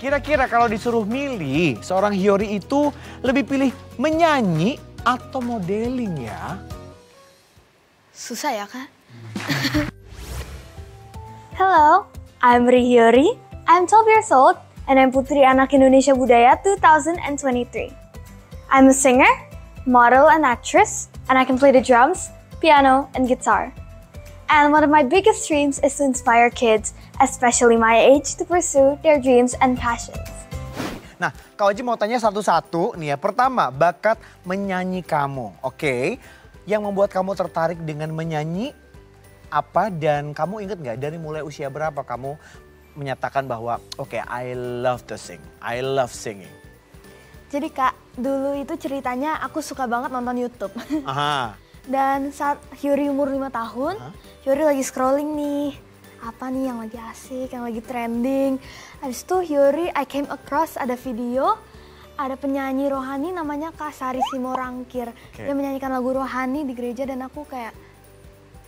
Kira-kira kalau disuruh milih, seorang Hyori itu lebih pilih menyanyi atau modeling ya? Susah ya, Kak? Hello, I'm Hyori. I'm 12 years old and I'm Putri Anak Indonesia Budaya 2023. I'm a singer, model and actress, and I can play the drums, piano, and guitar. And one of my biggest dreams is to inspire kids, especially my age, to pursue their dreams and passions. Nah, Kak Oji mau tanya satu-satu nih ya. Pertama, bakat menyanyi kamu, oke? Yang membuat kamu tertarik dengan menyanyi apa dan kamu inget nggak dari mulai usia berapa kamu menyatakan bahwa oke, I love to sing, I love singing. Jadi Kak, dulu itu ceritanya aku suka banget nonton YouTube. Aha. Dan saat Hyori umur 5 tahun, Hyori lagi scrolling nih. Apa nih yang lagi asik, yang lagi trending. Habis itu Hyori, I came across ada video, ada penyanyi rohani namanya Kak Sari Simorangkir. Okay. Dia menyanyikan lagu rohani di gereja dan aku kayak,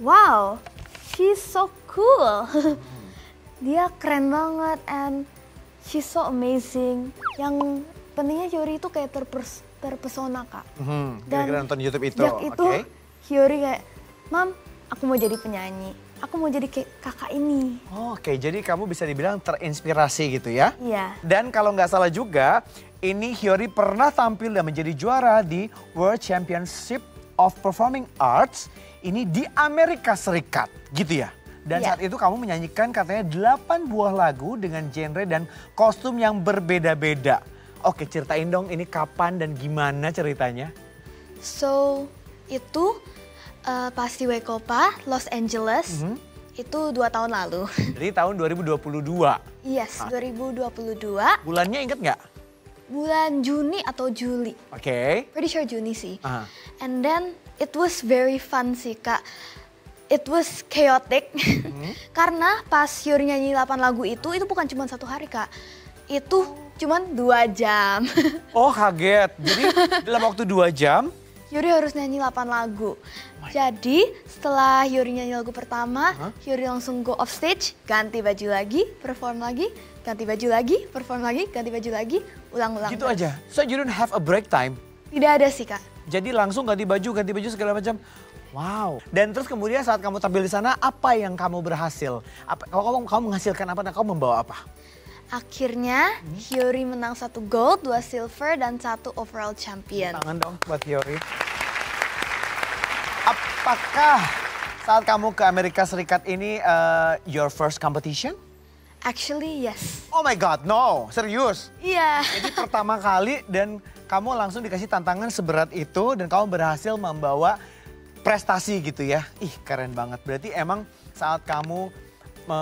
wow, she's so cool. Dia keren banget and she's so amazing. Yang pentingnya Hyori itu kayak terpesona Kak. Gara-gara nonton YouTube itu, sejak itu Hyori kayak, Mam, aku mau jadi penyanyi. Aku mau jadi kayak kakak ini. Oh, oke, jadi kamu bisa dibilang terinspirasi gitu ya? Iya. Dan kalau nggak salah juga, ini Hyori pernah tampil dan menjadi juara di World Championship of Performing Arts. Ini di Amerika Serikat, gitu ya? Dan saat itu kamu menyanyikan katanya 8 buah lagu dengan genre dan kostum yang berbeda-beda. Oke, ceritain dong ini kapan dan gimana ceritanya? So, itu pas di Wekopa, Los Angeles, itu 2 tahun lalu. Jadi tahun 2022? Yes, 2022. Bulannya inget nggak? Bulan Juni atau Juli. Oke. Pretty sure Juni sih. And then, it was very fun sih Kak. It was chaotic. Karena pas Hyori nyanyi 8 lagu itu bukan cuma 1 hari Kak. Itu cuma 2 jam. Oh kaget, jadi dalam waktu 2 jam? Hyori harus nyanyi 8 lagu. Jadi setelah Hyori nyanyi lagu pertama, Hyori langsung go off stage, ganti baju lagi, perform lagi, ganti baju lagi, perform lagi, ganti baju lagi, ulang-ulang. Gitu aja? So you don't have a break time? Tidak ada sih Kak. Jadi langsung ganti baju segala macam? Wow. Dan terus kemudian saat kamu tampil di sana, apa yang kamu berhasil? Kamu menghasilkan apa dan kamu membawa apa? Akhirnya Hyori menang 1 gold, 2 silver, dan 1 overall champion. Tangan dong buat Hyori. Apakah saat kamu ke Amerika Serikat ini your first competition? Actually yes. Oh my God, no. Serius? Iya. Jadi pertama kali dan kamu langsung dikasih tantangan seberat itu dan kamu berhasil membawa prestasi gitu ya. Ih keren banget. Berarti emang saat kamu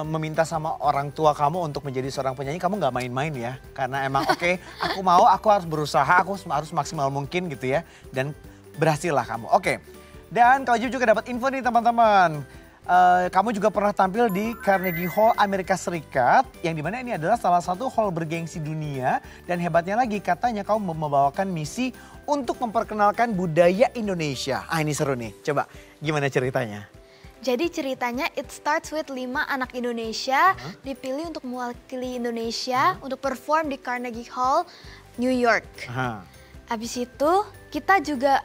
meminta sama orang tua kamu untuk menjadi seorang penyanyi, kamu nggak main-main ya. Karena emang oke, aku harus berusaha, aku harus maksimal mungkin gitu ya. Dan berhasil lah kamu. Oke. Dan Kak Oji juga dapat info nih teman-teman. Kamu juga pernah tampil di Carnegie Hall Amerika Serikat. Yang dimana ini adalah salah satu hall bergengsi dunia. Dan hebatnya lagi katanya kamu membawakan misi untuk memperkenalkan budaya Indonesia. Ah ini seru nih, coba gimana ceritanya? Jadi ceritanya it starts with 5 anak Indonesia dipilih untuk mewakili Indonesia untuk perform di Carnegie Hall, New York. Habis itu kita juga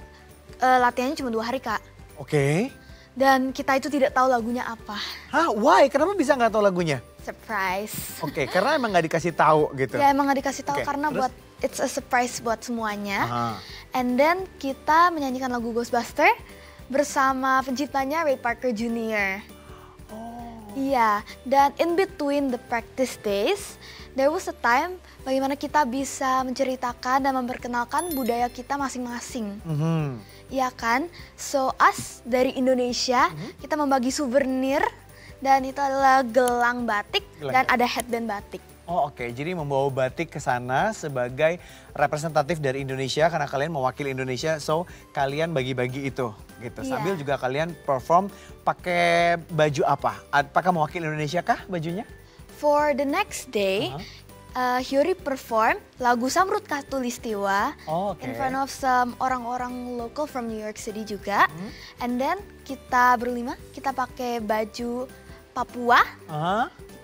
latihannya cuma 2 hari Kak. Oke. Dan kita itu tidak tahu lagunya apa. Hah? Why? Kenapa bisa nggak tahu lagunya? Surprise. Oke, karena emang nggak dikasih tahu gitu. Ya emang nggak dikasih tahu karena terus? it's a surprise buat semuanya. And then kita menyanyikan lagu Ghostbuster bersama penciptanya Ray Parker Jr. Iya, dan in between the practice days, there was a time bagaimana kita bisa menceritakan dan memperkenalkan budaya kita masing-masing. Iya kan? So us dari Indonesia, kita membagi souvenir dan itu adalah gelang batik dan ada headband batik. Oh oke, jadi membawa batik ke sana sebagai representatif dari Indonesia karena kalian mewakili Indonesia, so kalian bagi-bagi itu gitu. Sambil juga kalian perform pakai baju apa? Apakah mewakili Indonesia kah bajunya? For the next day, Hyori perform lagu Samrut Khatulistiwa in front of some orang-orang local from New York City juga. And then kita berlima, kita pakai baju Papua.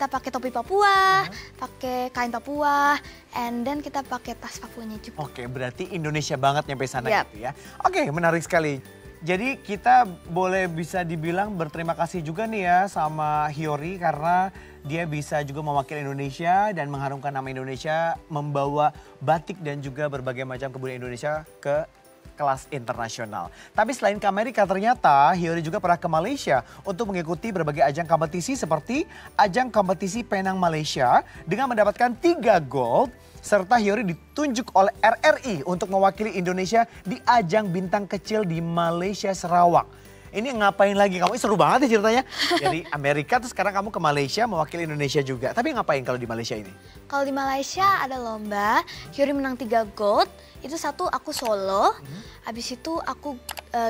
kita pakai topi Papua, pakai kain Papua, and then kita pakai tas Papuanya juga. Oke, berarti Indonesia banget nyampe sana gitu ya. Oke, menarik sekali. Jadi kita boleh bisa dibilang berterima kasih juga nih ya sama Hyori karena dia bisa juga mewakili Indonesia dan mengharumkan nama Indonesia, membawa batik dan juga berbagai macam kebudayaan Indonesia ke kelas internasional. Tapi selain ke Amerika ternyata Hyori juga pernah ke Malaysia untuk mengikuti berbagai ajang kompetisi seperti ajang kompetisi Penang Malaysia dengan mendapatkan 3 gold. Serta Hyori ditunjuk oleh RRI untuk mewakili Indonesia di ajang bintang kecil di Malaysia Sarawak. Ini ngapain lagi kamu? Seru banget ya ceritanya. Dari Amerika terus sekarang kamu ke Malaysia mewakili Indonesia juga. Tapi ngapain kalau di Malaysia ini? Kalau di Malaysia ada lomba, Hyori menang 3 gold. Itu 1 aku solo, habis itu aku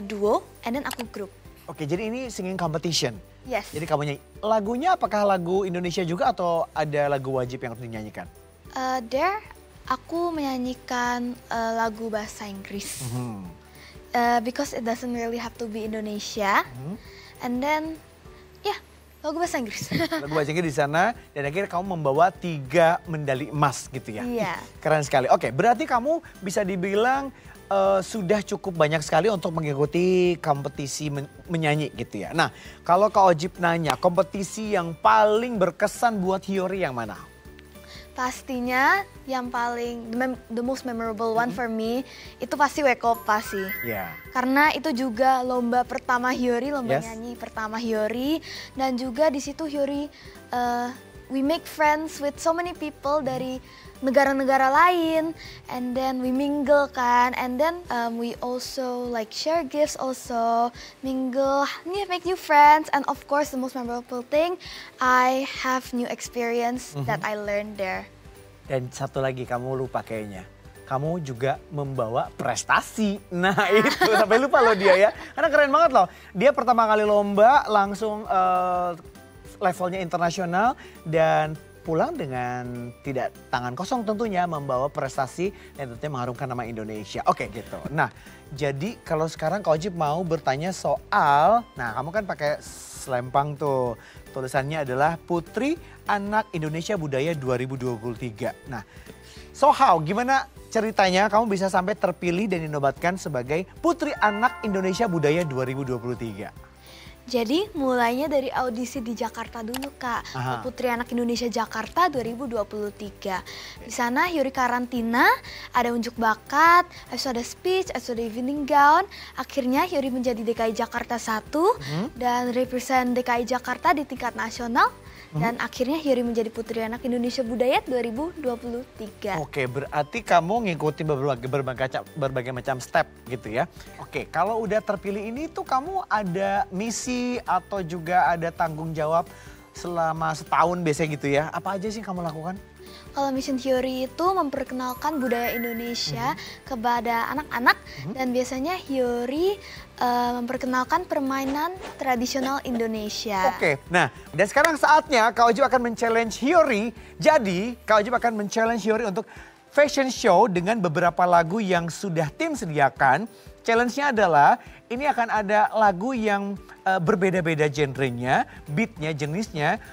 duo, and then aku grup. Oke, jadi ini singing competition. Yes. Jadi kamu nyanyi. Lagunya apakah lagu Indonesia juga atau ada lagu wajib yang harus dinyanyikan? There, aku menyanyikan lagu bahasa Inggris. Because it doesn't really have to be Indonesia. And then, lagu bahasa Inggris. Lagu bahasa Inggris di sana dan akhirnya kamu membawa 3 medali emas gitu ya. Iya. Keren sekali. Oke, berarti kamu bisa dibilang sudah cukup banyak sekali untuk mengikuti kompetisi menyanyi gitu ya. Nah, kalau Kak Ojib nanya, kompetisi yang paling berkesan buat Hyori yang mana? Pastinya yang paling the most memorable one for me itu pasti Wekopa sih. Yeah. Karena itu juga lomba pertama Hyori, lomba nyanyi pertama Hyori, dan juga di situ Hyori we make friends with so many people dari negara-negara lain, and then we mingle kan, and then we also like share gifts also, mingle, make new friends, and of course the most memorable thing, I have new experience that I learned there. Dan satu lagi kamu lupa kayaknya, kamu juga membawa prestasi. Nah itu sampai lupa loh dia ya, karena keren banget loh. Dia pertama kali lomba langsung levelnya internasional dan pulang dengan tidak tangan kosong tentunya, membawa prestasi dan tentunya mengharumkan nama Indonesia. Oke gitu. Nah jadi kalau sekarang Kak Ojib mau bertanya soal, nah kamu kan pakai selempang tuh. Tulisannya adalah Putri Anak Indonesia Budaya 2023. Nah so how, gimana ceritanya kamu bisa sampai terpilih dan dinobatkan sebagai Putri Anak Indonesia Budaya 2023? Jadi mulainya dari audisi di Jakarta dulu Kak, Putri Anak Indonesia Jakarta 2023. Di sana Hyori karantina, ada unjuk bakat, habis ada speech, habis ada evening gown. Akhirnya Hyori menjadi DKI Jakarta 1 dan represent DKI Jakarta di tingkat nasional. Dan akhirnya Hyori menjadi Putri Anak Indonesia Budaya 2023. Oke, berarti kamu ngikutin berbagai macam step gitu ya. Oke, kalau udah terpilih ini tuh kamu ada misi atau juga ada tanggung jawab selama setahun biasanya gitu ya. Apa aja sih yang kamu lakukan? Kalau mission Hyori itu memperkenalkan budaya Indonesia kepada anak-anak dan biasanya Hyori memperkenalkan permainan tradisional Indonesia. Oke, nah dan sekarang saatnya Kak Ojib akan men-challenge Hyori. Jadi Kak Ojib akan men-challenge Hyori untuk fashion show dengan beberapa lagu yang sudah tim sediakan. Challenge-nya adalah ini akan ada lagu yang berbeda-beda genrenya, beatnya, jenisnya.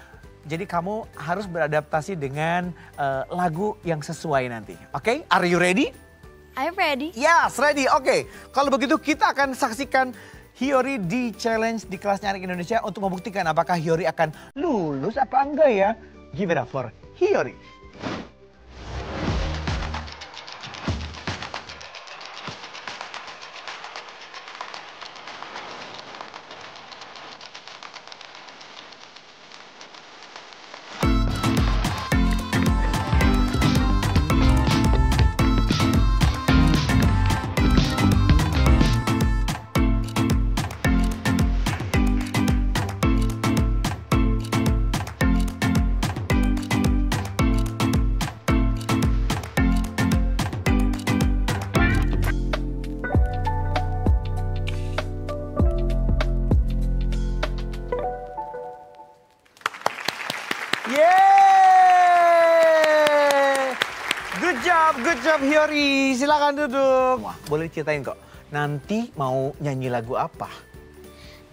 Jadi kamu harus beradaptasi dengan lagu yang sesuai nanti. Oke, are you ready? I'm ready. Yes, ready. Oke, kalau begitu kita akan saksikan Hyori di challenge di kelas Anak Indonesia untuk membuktikan apakah Hyori akan lulus apa enggak ya. Give it up for Hyori. Yeay! Good job Hyori. Silakan duduk. Wah, boleh ceritain kok. Nanti mau nyanyi lagu apa?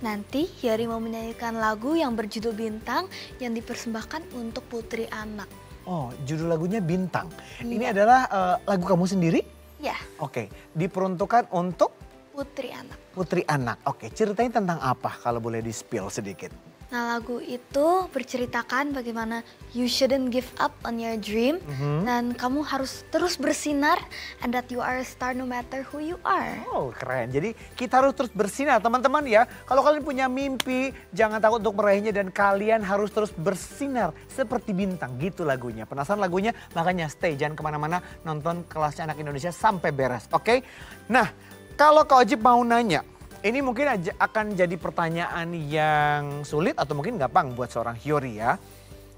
Nanti Hyori mau menyanyikan lagu yang berjudul Bintang yang dipersembahkan untuk putri anak. Oh, judul lagunya Bintang. Iya. Ini adalah lagu kamu sendiri? Ya. Oke, diperuntukkan untuk Putri anak. putri anak. Oke, ceritain tentang apa kalau boleh di-spill sedikit? Nah, lagu itu berceritakan bagaimana you shouldn't give up on your dream. Dan kamu harus terus bersinar and that you are a star no matter who you are. Oh, keren. Jadi kita harus terus bersinar teman-teman ya. Kalau kalian punya mimpi, jangan takut untuk meraihnya dan kalian harus terus bersinar seperti bintang. Gitu lagunya. Penasaran lagunya? Makanya stay, jangan kemana-mana, nonton Kelasnya Anak Indonesia sampai beres. Oke? Nah, kalau Kak Ojib mau nanya, ini mungkin akan jadi pertanyaan yang sulit atau mungkin gampang buat seorang Hyori ya.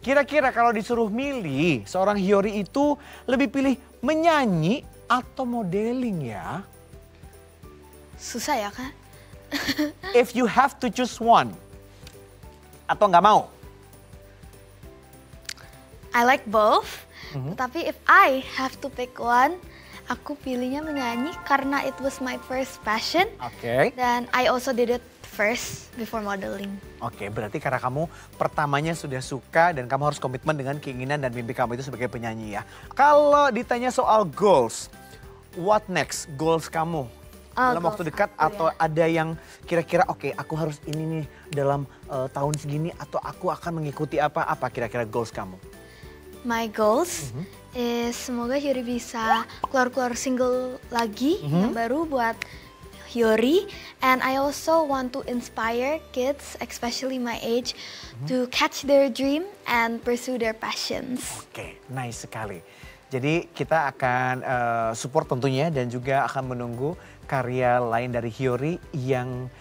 Kira-kira kalau disuruh milih, seorang Hyori itu lebih pilih menyanyi atau modeling ya? Susah ya, Kak? If you have to choose one, atau nggak mau? I like both. Tapi if I have to pick one, aku pilihnya menyanyi karena it was my first passion. Oke. Dan I also did it first before modeling. Oke, berarti karena kamu pertamanya sudah suka dan kamu harus komitmen dengan keinginan dan mimpi kamu itu sebagai penyanyi ya. Kalau ditanya soal goals, what next? Goals kamu dalam waktu dekat atau ada yang kira-kira oke, aku harus ini nih dalam tahun segini atau aku akan mengikuti apa kira-kira goals kamu? My goals is semoga Hyori bisa keluar single lagi yang baru buat Hyori. And I also want to inspire kids, especially my age, to catch their dream and pursue their passions. Oke, nice sekali. Jadi kita akan support tentunya dan juga akan menunggu karya lain dari Hyori yang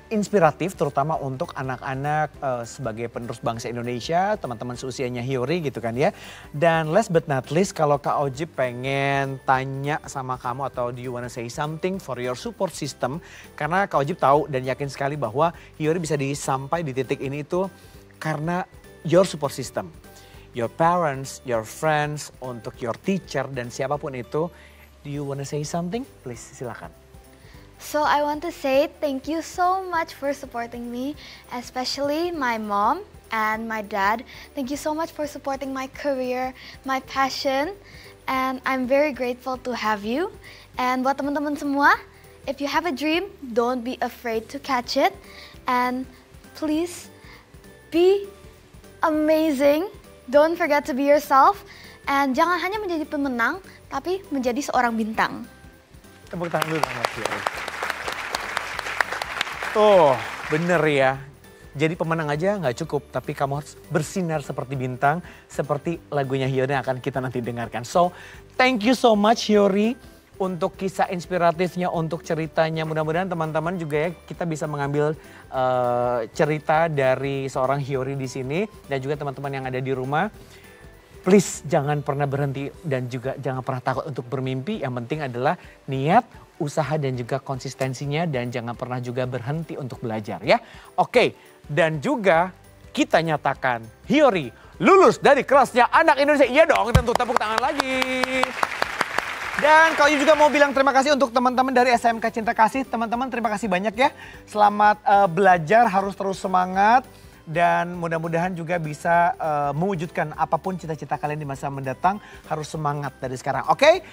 inspiratif terutama untuk anak-anak sebagai penerus bangsa Indonesia, teman-teman seusianya Hyori gitu kan ya. Dan last but not least kalau Kak Ojib pengen tanya sama kamu atau do you wanna say something for your support system. Karena Kak Ojib tahu dan yakin sekali bahwa Hyori bisa sampai di titik ini itu karena your support system. Your parents, your friends, untuk your teacher dan siapapun itu. Do you wanna say something? Please silakan. So I want to say thank you so much for supporting me, especially my mom and my dad. Thank you so much for supporting my career, my passion, and I'm very grateful to have you. And buat teman-teman semua, if you have a dream, don't be afraid to catch it. And please be amazing. Don't forget to be yourself. And jangan hanya menjadi pemenang, tapi menjadi seorang bintang. Tepuk tangan dulu sama Hyori. Tuh, bener ya. Jadi pemenang aja nggak cukup, tapi kamu harus bersinar seperti bintang, seperti lagunya Hyori yang akan kita nanti dengarkan. So, thank you so much Hyori untuk kisah inspiratifnya, untuk ceritanya. Mudah-mudahan teman-teman juga ya kita bisa mengambil cerita dari seorang Hyori di sini dan juga teman-teman yang ada di rumah. Please jangan pernah berhenti dan juga jangan pernah takut untuk bermimpi. Yang penting adalah niat, usaha dan juga konsistensinya dan jangan pernah juga berhenti untuk belajar ya. Oke, dan juga kita nyatakan Hyori lulus dari Kelasnya Anak Indonesia. Iya dong, tentu tepuk tangan lagi. Dan kalau juga mau bilang terima kasih untuk teman-teman dari SMK Cinta Kasih. Teman-teman terima kasih banyak ya. Selamat belajar, harus terus semangat. Dan mudah-mudahan juga bisa mewujudkan apapun cita-cita kalian di masa mendatang. Harus semangat dari sekarang, oke?